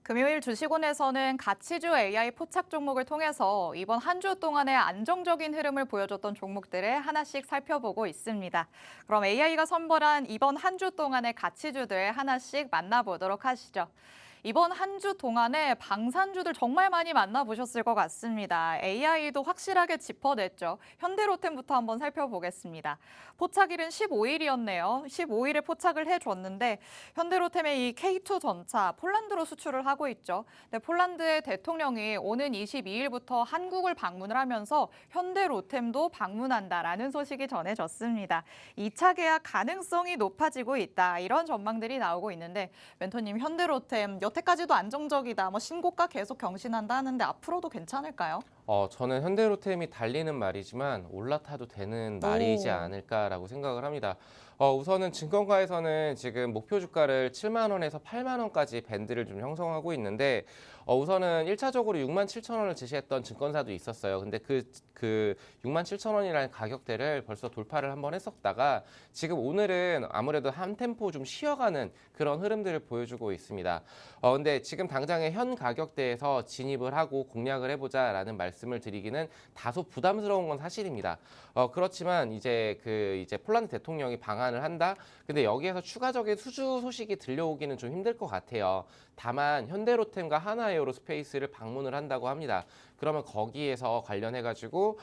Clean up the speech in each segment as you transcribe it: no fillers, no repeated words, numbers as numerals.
금요일 주식원에서는 가치주 AI 포착 종목을 통해서 이번 한 주 동안의 안정적인 흐름을 보여줬던 종목들을 하나씩 살펴보고 있습니다. 그럼 AI가 선보란 이번 한 주 동안의 가치주들 하나씩 만나보도록 하시죠. 이번 한 주 동안에 방산주들 정말 많이 만나보셨을 것 같습니다. AI도 확실하게 짚어냈죠. 현대로템부터 한번 살펴보겠습니다. 포착일은 15일이었네요. 15일에 포착을 해줬는데 현대로템의 이 K2 전차 폴란드로 수출을 하고 있죠. 근데 폴란드의 대통령이 오는 22일부터 한국을 방문을 하면서 현대로템도 방문한다라는 소식이 전해졌습니다. 2차 계약 가능성이 높아지고 있다. 이런 전망들이 나오고 있는데 멘토님 현대로템 여태까지도 안정적이다. 뭐 신고가 계속 경신한다 하는데 앞으로도 괜찮을까요? 저는 현대로템이 달리는 말이지만 올라타도 되는 말이지 오. 않을까라고 생각을 합니다. 우선은 증권가에서는 지금 목표 주가를 7만 원에서 8만 원까지 밴드를 좀 형성하고 있는데 우선은 1차적으로 6만 7천 원을 제시했던 증권사도 있었어요. 근데 그 6만 7천 원이라는 가격대를 벌써 돌파를 한번 했었다가 지금 오늘은 아무래도 한 템포 좀 쉬어가는 그런 흐름들을 보여주고 있습니다. 근데 지금 당장의 현 가격대에서 진입을 하고 공략을 해보자라는 말씀을 드리기는 다소 부담스러운 건 사실입니다. 그렇지만 이제 폴란드 대통령이 방한을 한다. 근데 여기에서 추가적인 수주 소식이 들려오기는 좀 힘들 것 같아요. 다만 현대로템과 하나에어로스페이스를 방문을 한다고 합니다. 그러면 거기에서 관련해가지고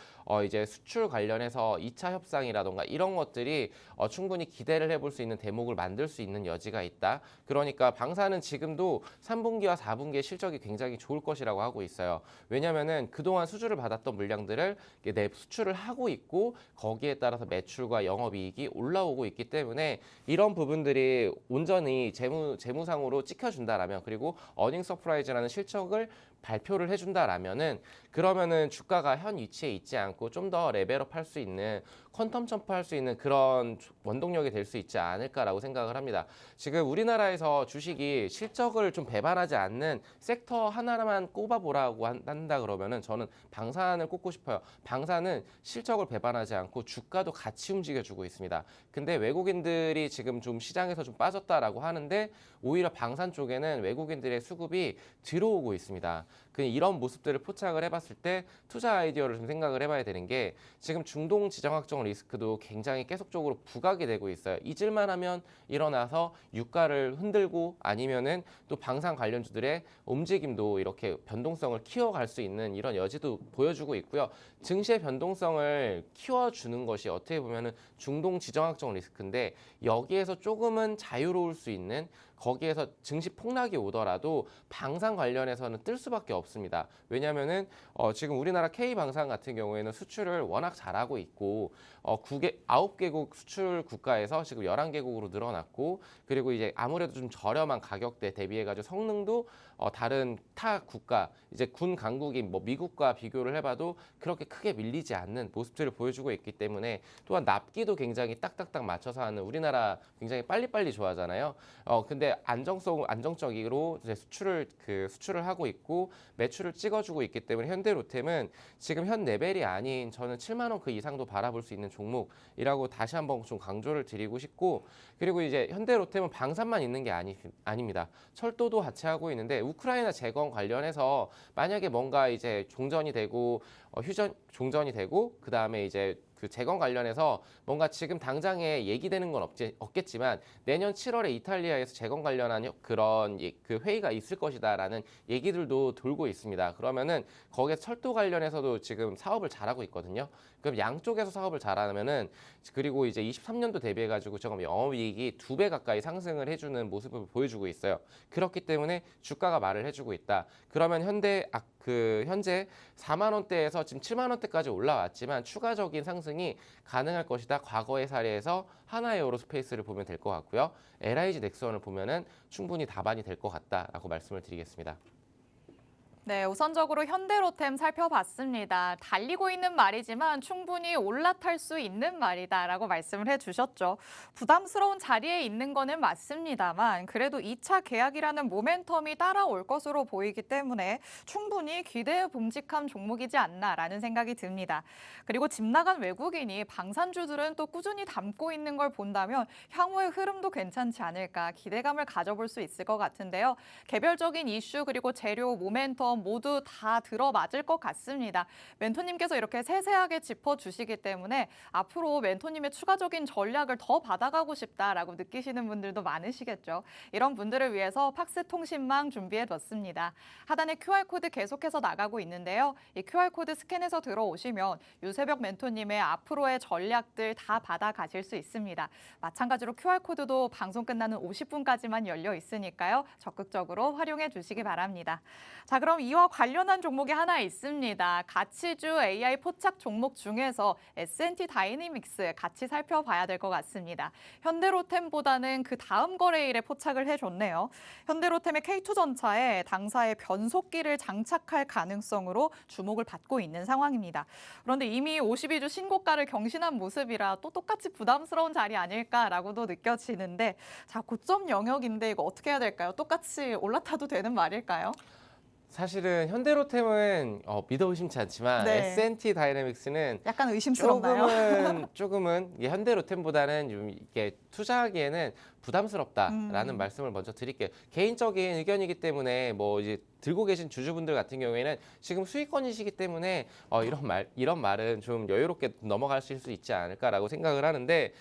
이제 수출 관련해서 2차 협상이라던가 이런 것들이 충분히 기대를 해볼 수 있는 대목을 만들 수 있는 여지가 있다. 그러니까 방사는 지금도 3분기와 4분기의 실적이 굉장히 좋을 것이라고 하고 있어요. 왜냐하면은 그동안 수주를 받았던 물량들을 내 수출을 하고 있고 거기에 따라서 매출과 영업이익이 올라오고 있기 때문에 이런 부분들이 온전히 재무상으로 찍혀준다라면 그리고 어닝 서프라이즈라는 실적을 발표를 해준다라면은 그러면은 주가가 현 위치에 있지 않고 좀 더 레벨업 할 수 있는 퀀텀 점프할 수 있는 그런 원동력이 될 수 있지 않을까라고 생각을 합니다. 지금 우리나라에서 주식이 실적을 좀 배반하지 않는 섹터 하나만 꼽아보라고 한다 그러면은 저는 방산을 꼽고 싶어요. 방산은 실적을 배반하지 않고 주가도 같이 움직여주고 있습니다. 근데 외국인들이 지금 좀 시장에서 좀 빠졌다라고 하는데 오히려 방산 쪽에는 외국인들의 수급이 들어오고 있습니다. 이런 모습들을 포착을 해봤을 때 투자 아이디어를 좀 생각을 해봐야 되는 게 지금 중동 지정학적 리스크도 굉장히 계속적으로 부각이 되고 있어요. 잊을만 하면 일어나서 유가를 흔들고 아니면은 또 방산 관련주들의 움직임도 이렇게 변동성을 키워갈 수 있는 이런 여지도 보여주고 있고요. 증시의 변동성을 키워주는 것이 어떻게 보면은 중동 지정학적 리스크인데 여기에서 조금은 자유로울 수 있는 거기에서 증시 폭락이 오더라도 방산 관련해서는 뜰 수밖에 없습니다. 왜냐하면은 지금 우리나라 K방산 같은 경우에는 수출을 워낙 잘하고 있고 9개국 수출 국가에서 지금 11개국으로 늘어났고 그리고 이제 아무래도 좀 저렴한 가격대 대비해 가지고 성능도 다른 타 국가 이제 군 강국인 뭐 미국과 비교를 해봐도 그렇게 크게 밀리지 않는 모습들을 보여주고 있기 때문에 또한 납기도 굉장히 딱딱딱 맞춰서 하는 우리나라 굉장히 빨리빨리 좋아하잖아요. 근데 안정적으로 이제 수출을 하고 있고 매출을 찍어주고 있기 때문에 현대로템은 지금 현 레벨이 아닌 저는 7만 원 그 이상도 바라볼 수 있는 종목이라고 다시 한번 좀 강조를 드리고 싶고 그리고 이제 현대로템은 방산만 있는 게 아닙니다. 철도도 같이 하고 있는데 우크라이나 재건 관련해서 만약에 뭔가 이제 종전이 되고 종전이 되고 그 다음에 이제 그 재건 관련해서 뭔가 지금 당장에 얘기되는 건 없겠지만 내년 7월에 이탈리아에서 재건 관련한 그런 그 회의가 있을 것이다라는 얘기들도 돌고 있습니다. 그러면은 거기에 철도 관련해서도 지금 사업을 잘하고 있거든요. 그럼 양쪽에서 사업을 잘하면은 그리고 이제 23년도 대비해 가지고 지금 영업이익이 2배 가까이 상승을 해주는 모습을 보여주고 있어요. 그렇기 때문에 주가가 말을 해주고 있다. 그러면 현재 4만 원대에서 지금 7만 원대까지 올라왔지만 추가적인 상승이 가능할 것이다. 과거의 사례에서 하나에어로스페이스를 보면 될 것 같고요. LIG 넥스원을 보면은 충분히 답안이 될 것 같다라고 말씀을 드리겠습니다. 네, 우선적으로 현대로템 살펴봤습니다. 달리고 있는 말이지만 충분히 올라탈 수 있는 말이다라고 말씀을 해주셨죠. 부담스러운 자리에 있는 거는 맞습니다만 그래도 2차 계약이라는 모멘텀이 따라올 것으로 보이기 때문에 충분히 기대에 봄직한 종목이지 않나라는 생각이 듭니다. 그리고 집 나간 외국인이 방산주들은 또 꾸준히 담고 있는 걸 본다면 향후의 흐름도 괜찮지 않을까 기대감을 가져볼 수 있을 것 같은데요. 개별적인 이슈 그리고 재료, 모멘텀 모두 다 들어맞을 것 같습니다. 멘토님께서 이렇게 세세하게 짚어주시기 때문에 앞으로 멘토님의 추가적인 전략을 더 받아가고 싶다라고 느끼시는 분들도 많으시겠죠. 이런 분들을 위해서 팍스 통신망 준비해뒀습니다. 하단에 QR코드 계속해서 나가고 있는데요. 이 QR코드 스캔해서 들어오시면 유세벽 멘토님의 앞으로의 전략들 다 받아가실 수 있습니다. 마찬가지로 QR코드도 방송 끝나는 50분까지만 열려 있으니까요. 적극적으로 활용해 주시기 바랍니다. 자, 그럼 이와 관련한 종목이 하나 있습니다. 가치주 AI 포착 종목 중에서 S&T 다이내믹스 같이 살펴봐야 될 것 같습니다. 현대로템보다는 그 다음 거래일에 포착을 해줬네요. 현대로템의 K2전차에 당사의 변속기를 장착할 가능성으로 주목을 받고 있는 상황입니다. 그런데 이미 52주 신고가를 경신한 모습이라 또 똑같이 부담스러운 자리 아닐까라고도 느껴지는데 자, 고점 영역인데 이거 어떻게 해야 될까요? 똑같이 올라타도 되는 말일까요? 사실은 현대로템은 믿어 의심치 않지만 네. S&T 다이내믹스는 약간 의심스럽나요? 조금은 이게 현대로템보다는 좀 이게 투자하기에는 부담스럽다라는 말씀을 먼저 드릴게요. 개인적인 의견이기 때문에 뭐 이제 들고 계신 주주분들 같은 경우에는 지금 수익권이시기 때문에 이런 말은 좀 여유롭게 넘어가실 수 있지 않을까라고 생각을 하는데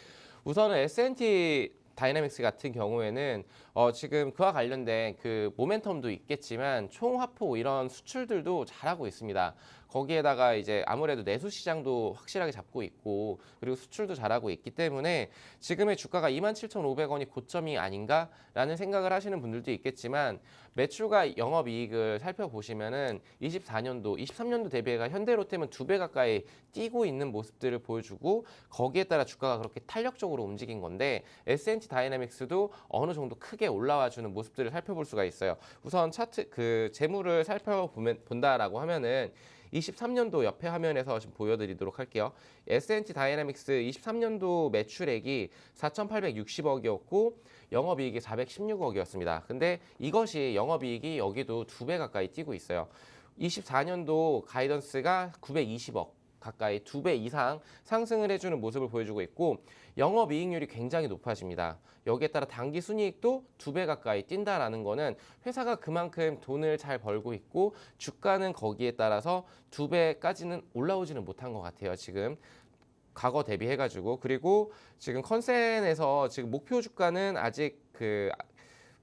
우선은 S&T 다이내믹스 같은 경우에는 지금 그와 관련된 그 모멘텀도 있겠지만 총화포 이런 수출들도 잘하고 있습니다. 거기에다가 이제 아무래도 내수 시장도 확실하게 잡고 있고 그리고 수출도 잘하고 있기 때문에 지금의 주가가 27,500원이 고점이 아닌가라는 생각을 하시는 분들도 있겠지만 매출과 영업이익을 살펴보시면은 23년도 대비해가 현대로템은 2배 가까이 뛰고 있는 모습들을 보여주고 거기에 따라 주가가 그렇게 탄력적으로 움직인 건데 S&T 다이내믹스도 어느 정도 크게 올라와주는 모습들을 살펴볼 수가 있어요. 우선 차트 그 재무를 살펴본다라고 하면은 23년도 옆에 화면에서 지금 보여드리도록 할게요. S&T 다이내믹스 23년도 매출액이 4,860억이었고 영업이익이 416억이었습니다. 근데 이것이 영업이익이 여기도 2배 가까이 뛰고 있어요. 24년도 가이던스가 920억. 가까이 2배 이상 상승을 해주는 모습을 보여주고 있고 영업이익률이 굉장히 높아집니다. 여기에 따라 당기 순이익도 2배 가까이 뛴다라는 거는 회사가 그만큼 돈을 잘 벌고 있고 주가는 거기에 따라서 2배까지는 올라오지는 못한 것 같아요. 지금 과거 대비해가지고 그리고 지금 컨센에서 지금 목표 주가는 아직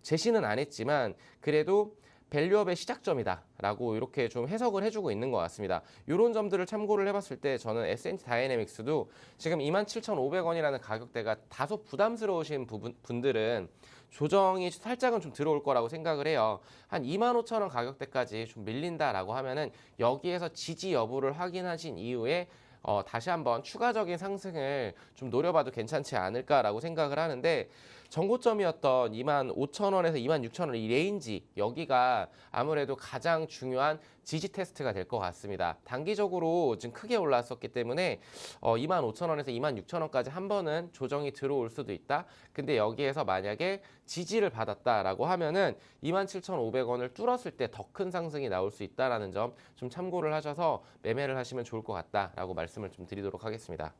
제시는 안 했지만 그래도 밸류업의 시작점이다라고 이렇게 좀 해석을 해주고 있는 것 같습니다. 이런 점들을 참고를 해봤을 때 저는 S&T 다이내믹스도 지금 27,500원이라는 가격대가 다소 부담스러우신 분들은 조정이 살짝은 좀 들어올 거라고 생각을 해요. 한 25,000원 가격대까지 좀 밀린다라고 하면은 여기에서 지지 여부를 확인하신 이후에 다시 한번 추가적인 상승을 좀 노려봐도 괜찮지 않을까라고 생각을 하는데 전고점이었던 25,000원에서 26,000원 이 레인지 여기가 아무래도 가장 중요한 지지 테스트가 될 것 같습니다. 단기적으로 지금 크게 올랐었기 때문에 25,000원에서 26,000원까지 한 번은 조정이 들어올 수도 있다. 근데 여기에서 만약에 지지를 받았다라고 하면은 27,500원을 뚫었을 때 더 큰 상승이 나올 수 있다라는 점 좀 참고를 하셔서 매매를 하시면 좋을 것 같다라고 말씀을 좀 드리도록 하겠습니다.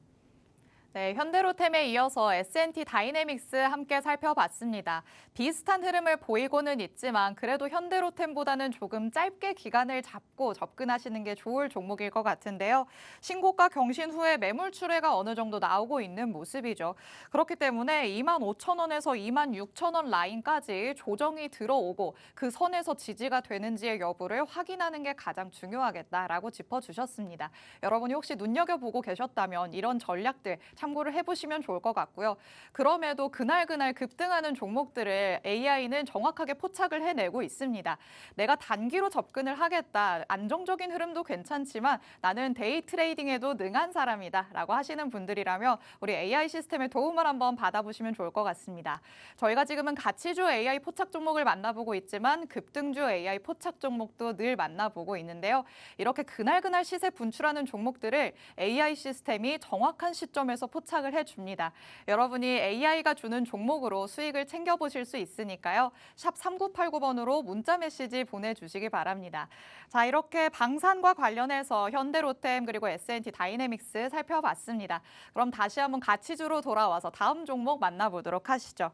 네, 현대로템에 이어서 S&T 다이내믹스 함께 살펴봤습니다. 비슷한 흐름을 보이고는 있지만 그래도 현대로템보다는 조금 짧게 기간을 잡고 접근하시는 게 좋을 종목일 것 같은데요. 신고가 경신 후에 매물 출회가 어느 정도 나오고 있는 모습이죠. 그렇기 때문에 25,000원에서 26,000원 라인까지 조정이 들어오고 그 선에서 지지가 되는지의 여부를 확인하는 게 가장 중요하겠다라고 짚어주셨습니다. 여러분이 혹시 눈여겨보고 계셨다면 이런 전략들 참고를 해보시면 좋을 것 같고요. 그럼에도 그날 급등하는 종목들을 AI는 정확하게 포착을 해내고 있습니다. 내가 단기로 접근을 하겠다. 안정적인 흐름도 괜찮지만 나는 데이 트레이딩에도 능한 사람이다 라고 하시는 분들이라면 우리 AI 시스템의 도움을 한번 받아보시면 좋을 것 같습니다. 저희가 지금은 가치주 AI 포착 종목을 만나보고 있지만 급등주 AI 포착 종목도 늘 만나보고 있는데요. 이렇게 그날 시세 분출하는 종목들을 AI 시스템이 정확한 시점에서 포착을 해줍니다. 여러분이 AI가 주는 종목으로 수익을 챙겨보실 수 있으니까요. 샵 3989번으로 문자 메시지 보내주시기 바랍니다. 자, 이렇게 방산과 관련해서 현대로템 그리고 S&T 다이내믹스 살펴봤습니다. 그럼 다시 한번 가치주로 돌아와서 다음 종목 만나보도록 하시죠.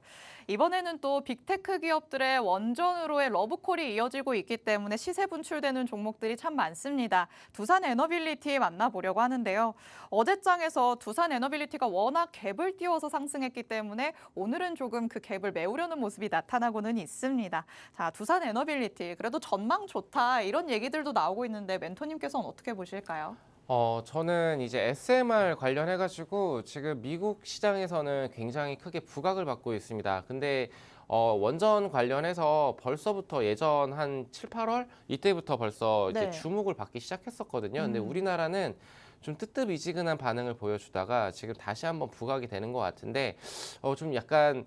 이번에는 또 빅테크 기업들의 원전으로의 러브콜이 이어지고 있기 때문에 시세 분출되는 종목들이 참 많습니다. 두산 에너빌리티 만나보려고 하는데요. 어제장에서 두산 에너빌리티가 워낙 갭을 띄워서 상승했기 때문에 오늘은 조금 그 갭을 메우려는 모습이 나타나고는 있습니다. 자, 두산 에너빌리티 그래도 전망 좋다 이런 얘기들도 나오고 있는데 멘토님께서는 어떻게 보실까요? 저는 이제 SMR 관련해가지고 지금 미국 시장에서는 굉장히 크게 부각을 받고 있습니다. 근데 원전 관련해서 벌써부터 예전 한 7, 8월 이때부터 벌써 이제 네. 주목을 받기 시작했었거든요. 근데 우리나라는 좀 뜨뜻미지근한 반응을 보여주다가 지금 다시 한번 부각이 되는 것 같은데 좀 약간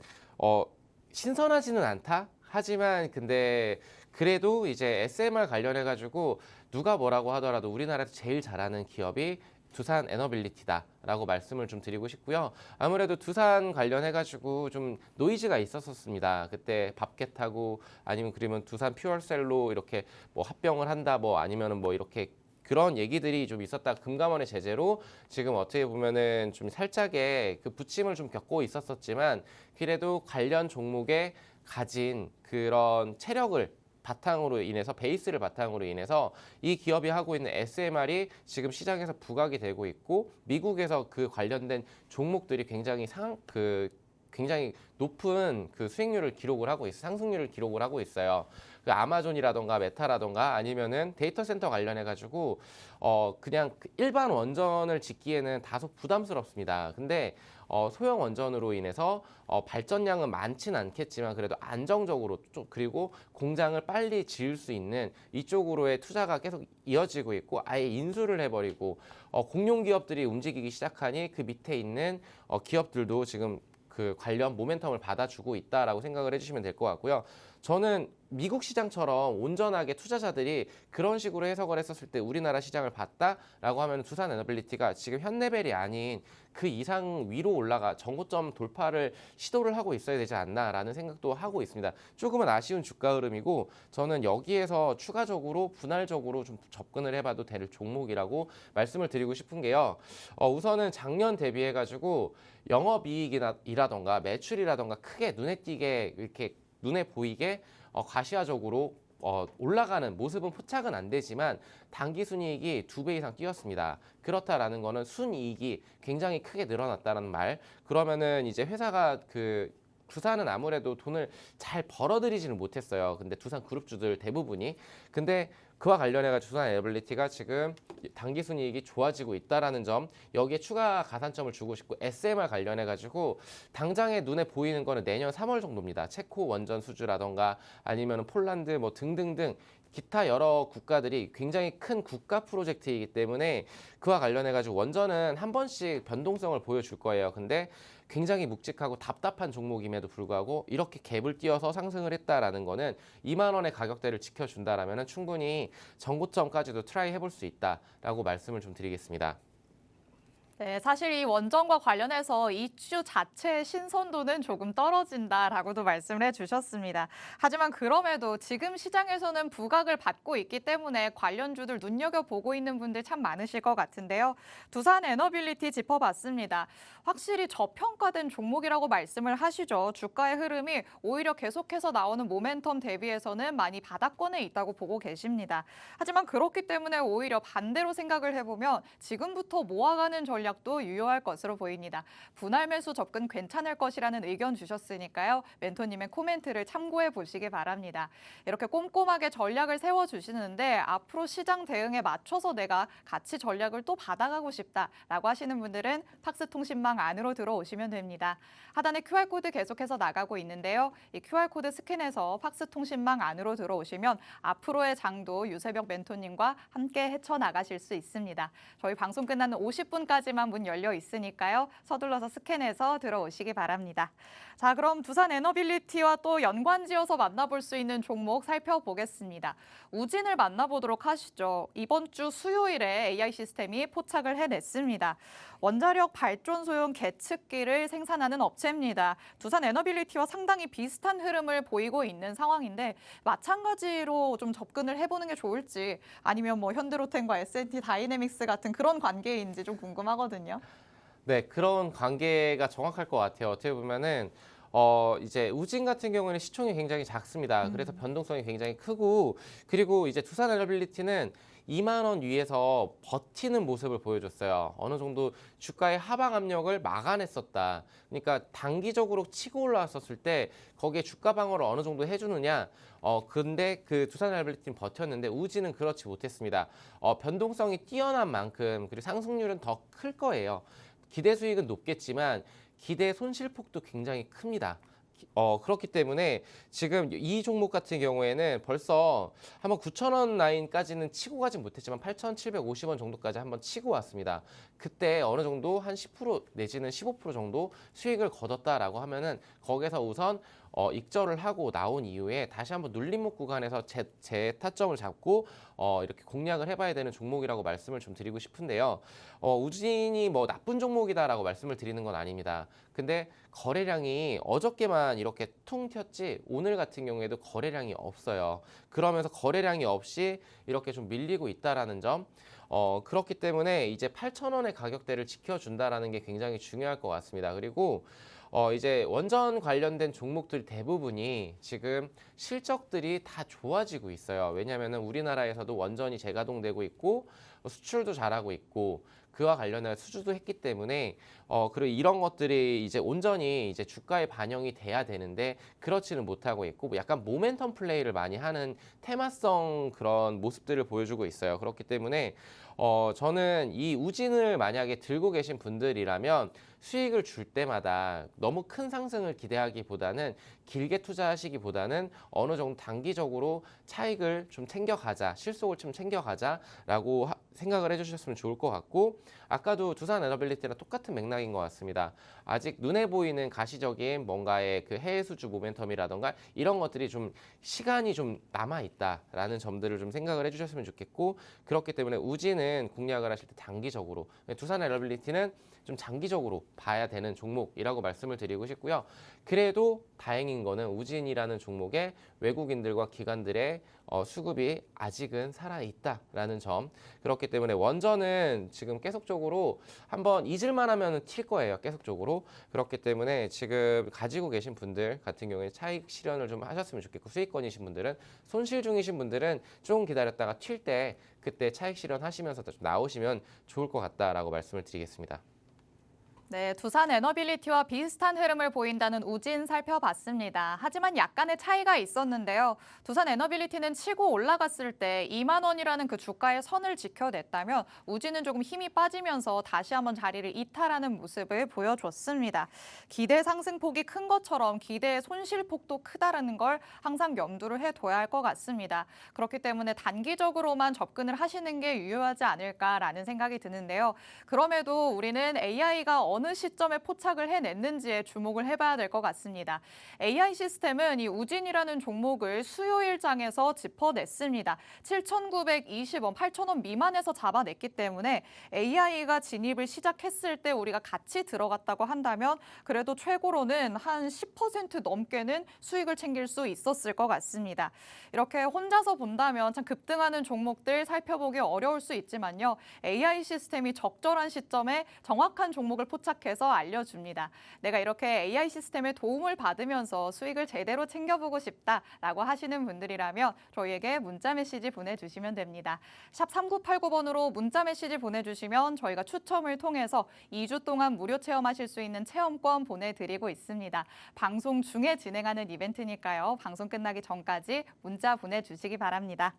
신선하지는 않다. 하지만 근데 그래도 이제 SMR 관련해가지고 누가 뭐라고 하더라도 우리나라에서 제일 잘하는 기업이 두산 에너빌리티다라고 말씀을 좀 드리고 싶고요. 아무래도 두산 관련해가지고 좀 노이즈가 있었습니다. 그때 밥겟하고 아니면 그러면 두산 퓨얼셀로 이렇게 뭐 합병을 한다 뭐 아니면은 뭐 이렇게 그런 얘기들이 좀 있었다. 금감원의 제재로 지금 어떻게 보면은 좀 살짝의 그 부침을 좀 겪고 있었지만 그래도 관련 종목에 가진 그런 체력을 바탕으로 인해서 베이스를 바탕으로 인해서 이 기업이 하고 있는 SMR이 지금 시장에서 부각이 되고 있고 미국에서 그 관련된 종목들이 굉장히 높은 그 수익률을 기록을 하고 상승률을 기록을 하고 있어요. 그 아마존이라던가 메타라던가 아니면은 데이터 센터 관련해 가지고 그냥 일반 원전을 짓기에는 다소 부담스럽습니다. 근데 소형 원전으로 인해서 발전량은 많지는 않겠지만 그래도 안정적으로 그리고 공장을 빨리 지을 수 있는 이쪽으로의 투자가 계속 이어지고 있고 아예 인수를 해버리고 공룡 기업들이 움직이기 시작하니 그 밑에 있는 기업들도 지금 그 관련 모멘텀을 받아주고 있다라고 생각을 해주시면 될 것 같고요. 저는 미국 시장처럼 온전하게 투자자들이 그런 식으로 해석을 했었을 때 우리나라 시장을 봤다라고 하면 두산 에너빌리티가 지금 현 레벨이 아닌 그 이상 위로 올라가 정고점 돌파를 시도를 하고 있어야 되지 않나라는 생각도 하고 있습니다. 조금은 아쉬운 주가 흐름이고 저는 여기에서 추가적으로 분할적으로 좀 접근을 해봐도 될 종목이라고 말씀을 드리고 싶은 게요. 우선은 작년 대비해가지고 영업이익이라던가 매출이라던가 크게 눈에 띄게 이렇게 눈에 보이게 가시화적으로 올라가는 모습은 포착은 안 되지만 당기순이익이 2배 이상 뛰었습니다. 그렇다라는 거는 순이익이 굉장히 크게 늘어났다는 말. 그러면은 이제 회사가 두산은 아무래도 돈을 잘 벌어들이지는 못했어요. 근데 두산 그룹주들 대부분이. 근데 그와 관련해가지고 두산 에너빌리티가 지금 당기순이익이 좋아지고 있다라는 점, 여기에 추가 가산점을 주고 싶고 SMR 관련해가지고 당장에 눈에 보이는 거는 내년 3월 정도입니다. 체코 원전 수주라던가 아니면 폴란드 뭐 등등등 기타 여러 국가들이 굉장히 큰 국가 프로젝트이기 때문에 그와 관련해가지고 원전은 한 번씩 변동성을 보여줄 거예요. 근데 굉장히 묵직하고 답답한 종목임에도 불구하고 이렇게 갭을 띄어서 상승을 했다라는 거는 2만 원의 가격대를 지켜준다라면 충분히 전고점까지도 트라이 해볼 수 있다라고 말씀을 좀 드리겠습니다. 네, 사실 이 원전과 관련해서 이슈 자체의 신선도는 조금 떨어진다라고도 말씀을 해주셨습니다. 하지만 그럼에도 지금 시장에서는 부각을 받고 있기 때문에 관련주들 눈여겨보고 있는 분들 참 많으실 것 같은데요. 두산 에너빌리티 짚어봤습니다. 확실히 저평가된 종목이라고 말씀을 하시죠. 주가의 흐름이 오히려 계속해서 나오는 모멘텀 대비해서는 많이 바닥권에 있다고 보고 계십니다. 하지만 그렇기 때문에 오히려 반대로 생각을 해보면 지금부터 모아가는 전략 전략도 유효할 것으로 보입니다. 분할 매수 접근 괜찮을 것이라는 의견 주셨으니까요. 멘토님의 코멘트를 참고해 보시기 바랍니다. 이렇게 꼼꼼하게 전략을 세워주시는데 앞으로 시장 대응에 맞춰서 내가 가치 전략을 또 받아가고 싶다라고 하시는 분들은 팍스통신망 안으로 들어오시면 됩니다. 하단에 QR코드 계속해서 나가고 있는데요. 이 QR코드 스캔해서 팍스통신망 안으로 들어오시면 앞으로의 장도 유세벽 멘토님과 함께 헤쳐나가실 수 있습니다. 저희 방송 끝나는 50분까지만 문 열려 있으니까요. 서둘러서 스캔해서 들어오시기 바랍니다. 자, 그럼 두산 에너빌리티와 또 연관지어서 만나볼 수 있는 종목 살펴보겠습니다. 우진을 만나보도록 하시죠. 이번 주 수요일에 AI 시스템이 포착을 해냈습니다. 원자력 발전소용 계측기를 생산하는 업체입니다. 두산 에너빌리티와 상당히 비슷한 흐름을 보이고 있는 상황인데 마찬가지로 좀 접근을 해보는 게 좋을지 아니면 뭐 현대로템과 S&T 다이내믹스 같은 그런 관계인지 좀 궁금하거든요. 네, 그런 관계가 정확할 것 같아요. 어떻게 보면은 이제 우진 같은 경우는 시총이 굉장히 작습니다. 그래서 변동성이 굉장히 크고, 그리고 이제 두산 에너빌리티는 2만 원 위에서 버티는 모습을 보여줬어요. 어느 정도 주가의 하방 압력을 막아냈었다. 그러니까 단기적으로 치고 올라왔었을 때 거기에 주가 방어를 어느 정도 해주느냐. 근데 그 두산 에너빌리티는 버텼는데 우진은 그렇지 못했습니다. 변동성이 뛰어난 만큼 그리고 상승률은 더 클 거예요. 기대 수익은 높겠지만 기대 손실폭도 굉장히 큽니다. 그렇기 때문에 지금 이 종목 같은 경우에는 벌써 한번 9,000원 라인까지는 치고 가진 못했지만 8,750원 정도까지 한번 치고 왔습니다. 그때 어느 정도 한 10% 내지는 15% 정도 수익을 거뒀다라고 하면은 거기서 우선 익절을 하고 나온 이후에 다시 한번 눌림목 구간에서 재타점을 잡고 이렇게 공략을 해봐야 되는 종목이라고 말씀을 좀 드리고 싶은데요. 우진이 뭐 나쁜 종목이다라고 말씀을 드리는 건 아닙니다. 근데 거래량이 어저께만 이렇게 퉁 튀었지 오늘 같은 경우에도 거래량이 없어요. 그러면서 거래량이 없이 이렇게 좀 밀리고 있다라는 점. 그렇기 때문에 이제 8,000원의 가격대를 지켜준다라는 게 굉장히 중요할 것 같습니다. 그리고 이제 원전 관련된 종목들 대부분이 지금 실적들이 다 좋아지고 있어요. 왜냐하면 우리나라에서도 원전이 재가동되고 있고 수출도 잘하고 있고 그와 관련해서 수주도 했기 때문에 그리고 이런 것들이 이제 온전히 이제 주가에 반영이 돼야 되는데 그렇지는 못하고 있고 약간 모멘텀 플레이를 많이 하는 테마성 그런 모습들을 보여주고 있어요. 그렇기 때문에 저는 이 우진을 만약에 들고 계신 분들이라면 수익을 줄 때마다 너무 큰 상승을 기대하기보다는 길게 투자하시기보다는 어느 정도 단기적으로 차익을 좀 챙겨가자, 실속을 좀 챙겨가자라고 생각을 해주셨으면 좋을 것 같고 아까도 두산 에너빌리티랑 똑같은 맥락인 것 같습니다. 아직 눈에 보이는 가시적인 뭔가의 그 해외 수주 모멘텀이라던가 이런 것들이 좀 시간이 좀 남아 있다라는 점들을 좀 생각을 해주셨으면 좋겠고 그렇기 때문에 우진은 공략을 하실 때 단기적으로 두산 에너빌리티는 좀 장기적으로 봐야 되는 종목이라고 말씀을 드리고 싶고요. 그래도 다행인 거는 우진이라는 종목에 외국인들과 기관들의 수급이 아직은 살아있다라는 점. 그렇기 때문에 원전은 지금 계속적으로 한번 잊을만 하면 튈 거예요. 계속적으로. 그렇기 때문에 지금 가지고 계신 분들 같은 경우에 차익 실현을 좀 하셨으면 좋겠고 수익권이신 분들은 손실 중이신 분들은 좀 기다렸다가 튈 때 그때 차익 실현하시면서 좀 나오시면 좋을 것 같다라고 말씀을 드리겠습니다. 네, 두산 에너빌리티와 비슷한 흐름을 보인다는 우진 살펴봤습니다. 하지만 약간의 차이가 있었는데요. 두산 에너빌리티는 치고 올라갔을 때 2만 원이라는 그 주가의 선을 지켜냈다면 우진은 조금 힘이 빠지면서 다시 한번 자리를 이탈하는 모습을 보여줬습니다. 기대 상승폭이 큰 것처럼 기대의 손실폭도 크다라는 걸 항상 염두를 해둬야 할 것 같습니다. 그렇기 때문에 단기적으로만 접근을 하시는 게 유효하지 않을까라는 생각이 드는데요. 그럼에도 우리는 AI가 어느 시점에 포착을 해냈는지에 주목을 해봐야 될 것 같습니다. AI 시스템은 이 우진이라는 종목을 수요일장에서 짚어냈습니다. 7,920원, 8,000원 미만에서 잡아냈기 때문에 AI가 진입을 시작했을 때 우리가 같이 들어갔다고 한다면 그래도 최고로는 한 10% 넘게는 수익을 챙길 수 있었을 것 같습니다. 이렇게 혼자서 본다면 참 급등하는 종목들 살펴보기 어려울 수 있지만요. AI 시스템이 적절한 시점에 정확한 종목을 포착 포착해서 알려줍니다. 내가 이렇게 AI 시스템의 도움을 받으면서 수익을 제대로 챙겨보고 싶다라고 하시는 분들이라면 저희에게 문자 메시지 보내주시면 됩니다. 샵 3989번으로 문자 메시지 보내주시면 저희가 추첨을 통해서 2주 동안 무료 체험하실 수 있는 체험권 보내드리고 있습니다. 방송 중에 진행하는 이벤트니까요. 방송 끝나기 전까지 문자 보내주시기 바랍니다.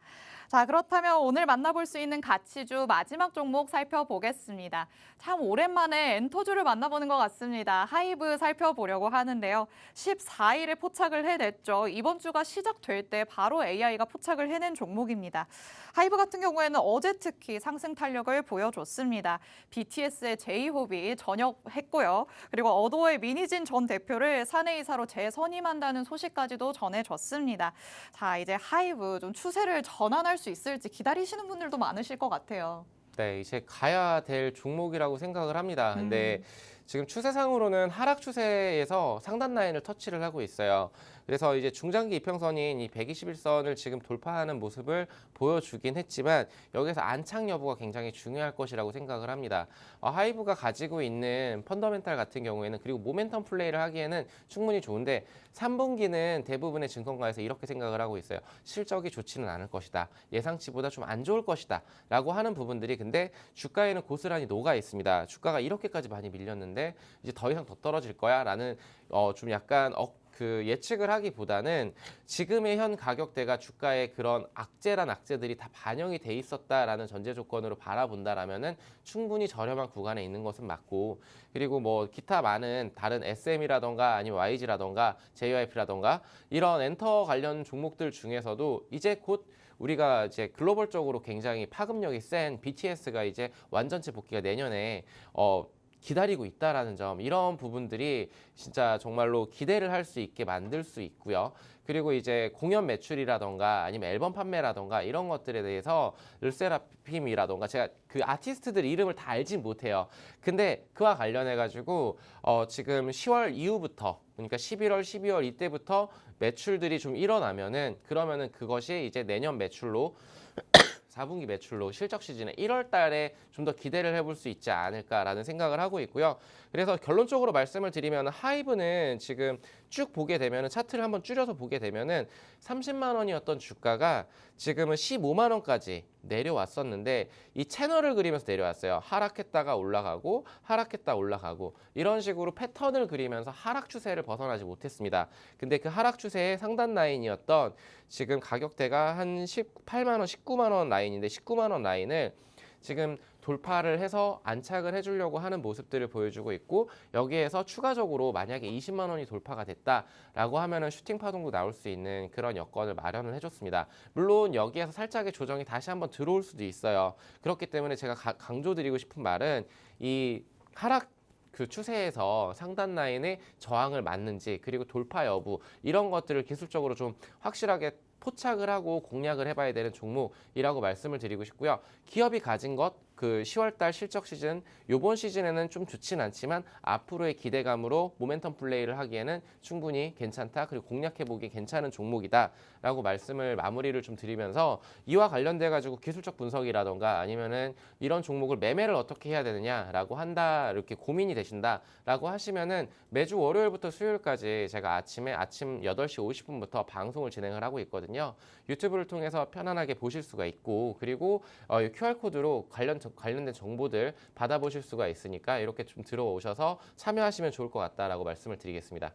자, 그렇다면 오늘 만나볼 수 있는 가치주 마지막 종목 살펴보겠습니다. 참 오랜만에 엔터주를 만나보는 것 같습니다. 하이브 살펴보려고 하는데요. 14일에 포착을 해냈죠. 이번 주가 시작될 때 바로 AI가 포착을 해낸 종목입니다. 하이브 같은 경우에는 어제 특히 상승 탄력을 보여줬습니다. BTS의 제이홉이 전역했고요. 그리고 어도의 민희진 전 대표를 사내이사로 재선임한다는 소식까지도 전해졌습니다. 자, 이제 하이브 좀 추세를 전환할 수 있을지 기다리시는 분들도 많으실 것 같아요. 네, 이제 가야 될 종목이라고 생각을 합니다. 근데 지금 추세상으로는 하락 추세에서 상단 라인을 터치를 하고 있어요. 그래서 이제 중장기 이평선인 이 121선을 지금 돌파하는 모습을 보여주긴 했지만 여기서 안착 여부가 굉장히 중요할 것이라고 생각을 합니다. 하이브가 가지고 있는 펀더멘탈 같은 경우에는 그리고 모멘텀 플레이를 하기에는 충분히 좋은데 3분기는 대부분의 증권가에서 이렇게 생각을 하고 있어요. 실적이 좋지는 않을 것이다. 예상치보다 좀 안 좋을 것이다. 라고 하는 부분들이 근데 주가에는 고스란히 녹아 있습니다. 주가가 이렇게까지 많이 밀렸는데 이제 더 이상 더 떨어질 거야 라는 좀 약간 예측을 하기보다는 지금의 현 가격대가 주가의 그런 악재들이 다 반영이 돼 있었다라는 전제 조건으로 바라본다라면은 충분히 저렴한 구간에 있는 것은 맞고 그리고 뭐 기타 많은 다른 SM이라던가 아니면 YG라던가 JYP라던가 이런 엔터 관련 종목들 중에서도 이제 곧 우리가 이제 글로벌적으로 굉장히 파급력이 센 BTS가 이제 완전체 복귀가 내년에 기다리고 있다라는 점 이런 부분들이 진짜 정말로 기대를 할 수 있게 만들 수 있고요. 그리고 이제 공연 매출이라던가 아니면 앨범 판매라던가 이런 것들에 대해서 르세라핌이라던가 제가 그 아티스트들 이름을 다 알진 못해요. 근데 그와 관련해 가지고 지금 10월 이후부터 그러니까 11월, 12월 이때부터 매출들이 좀 일어나면은 그러면은 그것이 이제 내년 매출로 4분기 매출로 실적 시즌에 1월 달에 좀 더 기대를 해볼 수 있지 않을까라는 생각을 하고 있고요. 그래서 결론적으로 말씀을 드리면 하이브는 지금 쭉 보게 되면은 차트를 한번 줄여서 보게 되면은 30만 원이었던 주가가 지금은 15만 원까지 내려왔었는데 이 채널을 그리면서 내려왔어요. 하락했다가 올라가고 하락했다 올라가고 이런 식으로 패턴을 그리면서 하락 추세를 벗어나지 못했습니다. 근데 그 하락 추세의 상단 라인이었던 지금 가격대가 한 18만 원, 19만 원 라인인데 19만 원 라인을 지금 돌파를 해서 안착을 해주려고 하는 모습들을 보여주고 있고 여기에서 추가적으로 만약에 20만 원이 돌파가 됐다라고 하면은 슈팅 파동도 나올 수 있는 그런 여건을 마련을 해줬습니다. 물론 여기에서 살짝의 조정이 다시 한번 들어올 수도 있어요. 그렇기 때문에 제가 강조드리고 싶은 말은 이 하락 그 추세에서 상단 라인의 저항을 맞는지 그리고 돌파 여부 이런 것들을 기술적으로 좀 확실하게 포착을 하고 공략을 해봐야 되는 종목이라고 말씀을 드리고 싶고요. 기업이 가진 것 그 10월달 실적 시즌 요번 시즌에는 좀 좋진 않지만 앞으로의 기대감으로 모멘텀 플레이를 하기에는 충분히 괜찮다. 그리고 공략해보기 괜찮은 종목이다라고 말씀을 마무리를 좀 드리면서 이와 관련돼 가지고 기술적 분석이라던가 아니면은 이런 종목을 매매를 어떻게 해야 되느냐라고 한다 이렇게 고민이 되신다라고 하시면은 매주 월요일부터 수요일까지 제가 아침 8시 50분부터 방송을 진행을 하고 있거든요. 유튜브를 통해서 편안하게 보실 수가 있고 그리고 QR코드로 관련된 정보들 받아보실 수가 있으니까 이렇게 좀 들어오셔서 참여하시면 좋을 것 같다라고 말씀을 드리겠습니다.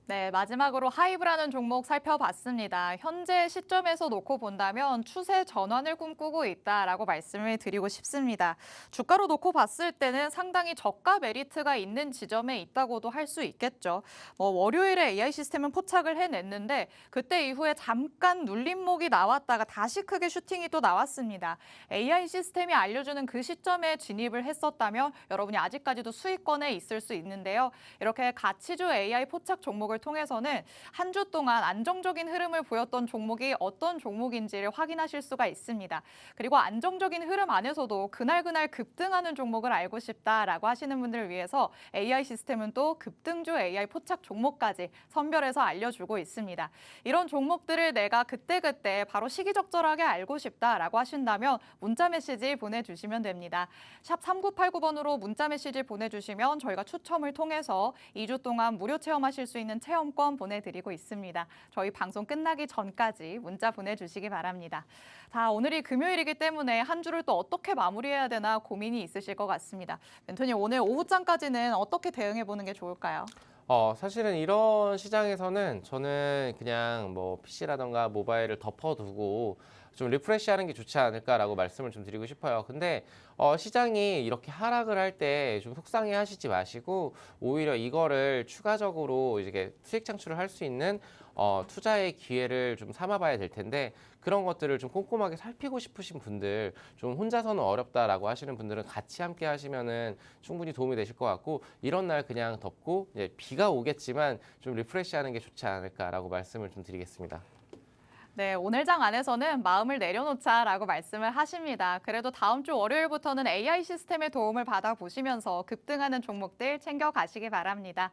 네, 마지막으로 하이브라는 종목 살펴봤습니다. 현재 시점에서 놓고 본다면 추세 전환을 꿈꾸고 있다라고 말씀을 드리고 싶습니다. 주가로 놓고 봤을 때는 상당히 저가 메리트가 있는 지점에 있다고도 할 수 있겠죠. 월요일에 AI 시스템은 포착을 해냈는데 그때 이후에 잠깐 눌림목이 나왔다가 다시 크게 슈팅이 또 나왔습니다. AI 시스템이 알려주는 그 시점에 진입을 했었다면 여러분이 아직까지도 수익권에 있을 수 있는데요. 이렇게 가치주 AI 포착 종목을 통해서는 한 주 동안 안정적인 흐름을 보였던 종목이 어떤 종목인지를 확인하실 수가 있습니다. 그리고 안정적인 흐름 안에서도 그날 급등하는 종목을 알고 싶다라고 하시는 분들을 위해서 AI 시스템은 또 급등주 AI 포착 종목까지 선별해서 알려주고 있습니다. 이런 종목들을 내가 그때그때 바로 시기적절하게 알고 싶다라고 하신다면 문자 메시지 보내주시면 됩니다. 샵 3989번으로 문자 메시지 보내주시면 저희가 추첨을 통해서 2주 동안 무료 체험하실 수 있는 체험권 보내드리고 있습니다. 저희 방송 끝나기 전까지 문자 보내주시기 바랍니다. 자, 오늘이 금요일이기 때문에 한 주를 또 어떻게 마무리해야 되나 고민이 있으실 것 같습니다. 멘토님, 오늘 오후장까지는 어떻게 대응해보는 게 좋을까요? 사실은 이런 시장에서는 저는 그냥 뭐 PC라던가 모바일을 덮어두고 좀 리프레시하는 게 좋지 않을까라고 말씀을 좀 드리고 싶어요. 근데 시장이 이렇게 하락을 할 때 좀 속상해 하시지 마시고 오히려 이거를 추가적으로 이제 수익 창출을 할 수 있는 투자의 기회를 좀 삼아봐야 될 텐데 그런 것들을 좀 꼼꼼하게 살피고 싶으신 분들, 좀 혼자서는 어렵다라고 하시는 분들은 같이 함께 하시면은 충분히 도움이 되실 것 같고 이런 날 그냥 덮고 이제 비가 오겠지만 좀 리프레시하는 게 좋지 않을까라고 말씀을 좀 드리겠습니다. 네, 오늘 장 안에서는 마음을 내려놓자라고 말씀을 하십니다. 그래도 다음 주 월요일부터는 AI 시스템의 도움을 받아보시면서 급등하는 종목들 챙겨가시기 바랍니다.